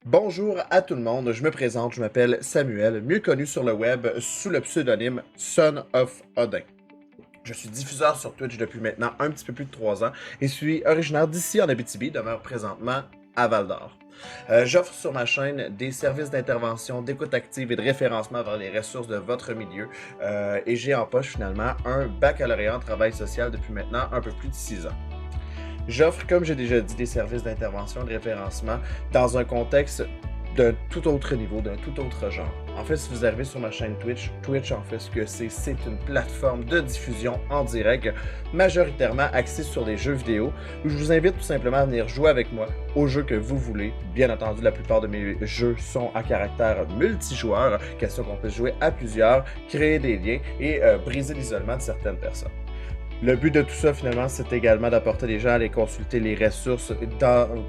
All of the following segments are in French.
Bonjour à tout le monde, je me présente, je m'appelle Samuel, mieux connu sur le web sous le pseudonyme Son of Odin. Je suis diffuseur sur Twitch depuis maintenant un petit peu plus de 3 ans et suis originaire d'ici en Abitibi, demeure présentement à Val-d'Or. J'offre sur ma chaîne des services d'intervention, d'écoute active et de référencement vers les ressources de votre milieu et j'ai en poche finalement un baccalauréat en travail social depuis maintenant un peu plus de 6 ans. J'offre, comme j'ai déjà dit, des services d'intervention et de référencement dans un contexte d'un tout autre niveau, d'un tout autre genre. En fait, si vous arrivez sur ma chaîne Twitch en fait ce que c'est une plateforme de diffusion en direct, majoritairement axée sur les jeux vidéo, où je vous invite tout simplement à venir jouer avec moi aux jeux que vous voulez. Bien entendu, la plupart de mes jeux sont à caractère multijoueur, question qu'on puisse jouer à plusieurs, créer des liens et briser l'isolement de certaines personnes. Le but de tout ça, finalement, c'est également d'apporter les gens à aller consulter les ressources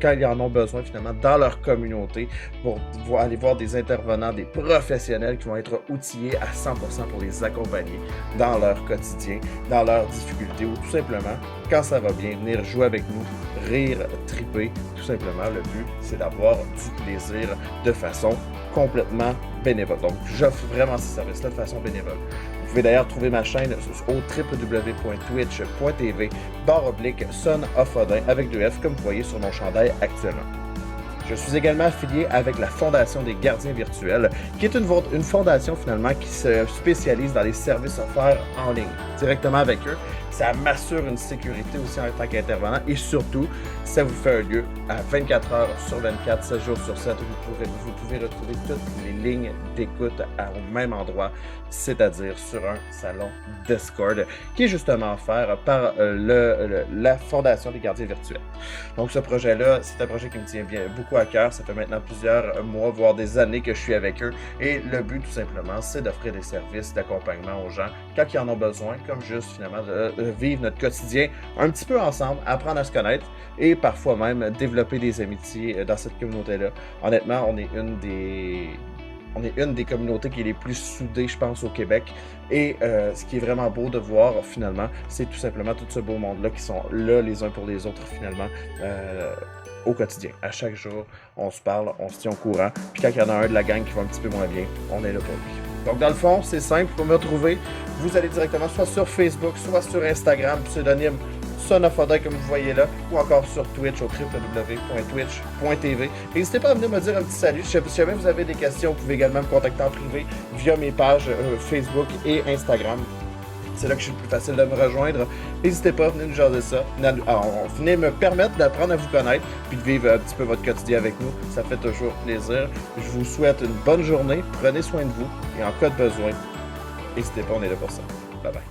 quand ils en ont besoin, finalement, dans leur communauté, pour aller voir des intervenants, des professionnels qui vont être outillés à 100% pour les accompagner dans leur quotidien, dans leurs difficultés, ou tout simplement, quand ça va bien, venir jouer avec nous, rire, triper. Tout simplement, le but, c'est d'avoir du plaisir de façon complètement bénévole. Donc, j'offre vraiment ces services-là de façon bénévole. Vous pouvez d'ailleurs trouver ma chaîne au www.twitch.tv/Son of Odin avec 2 F comme vous voyez sur mon chandail actuellement. Je suis également affilié avec la Fondation des Gardiens Virtuels, qui est une fondation finalement qui se spécialise dans les services offerts en ligne, directement avec eux. Ça m'assure une sécurité aussi en tant qu'intervenant et surtout, ça vous fait un lieu à 24 heures sur 24, 7 jours sur 7, où vous pouvez retrouver toutes les lignes d'écoute au même endroit, c'est-à-dire sur un salon Discord, qui est justement offert par la Fondation des Gardiens Virtuels. Donc ce projet-là, c'est un projet qui me tient beaucoup à cœur. Ça fait maintenant plusieurs mois, voire des années que je suis avec eux. Et le but, tout simplement, c'est d'offrir des services d'accompagnement aux gens quand ils en ont besoin, comme juste finalement de vivre notre quotidien un petit peu ensemble, apprendre à se connaître et parfois même développer des amitiés dans cette communauté-là. Honnêtement, on est une des communautés qui est les plus soudées, je pense, au Québec. Et ce qui est vraiment beau de voir, finalement, c'est tout simplement tout ce beau monde-là qui sont là les uns pour les autres, finalement, au quotidien. À chaque jour, on se parle, on se tient au courant. Puis quand il y en a un de la gang qui va un petit peu moins bien, on est là pour lui. Donc, dans le fond, c'est simple. Pour me retrouver, vous allez directement soit sur Facebook, soit sur Instagram, pseudonyme Son of Odin, comme vous voyez là, ou encore sur Twitch au www.twitch.tv. N'hésitez pas à venir me dire un petit salut. Si jamais vous avez des questions, vous pouvez également me contacter en privé via mes pages Facebook et Instagram. C'est là que je suis le plus facile de me rejoindre. N'hésitez pas, venez nous jaser ça. Venez me permettre d'apprendre à vous connaître puis de vivre un petit peu votre quotidien avec nous. Ça fait toujours plaisir. Je vous souhaite une bonne journée. Prenez soin de vous et en cas de besoin, n'hésitez pas, on est là pour ça. Bye bye.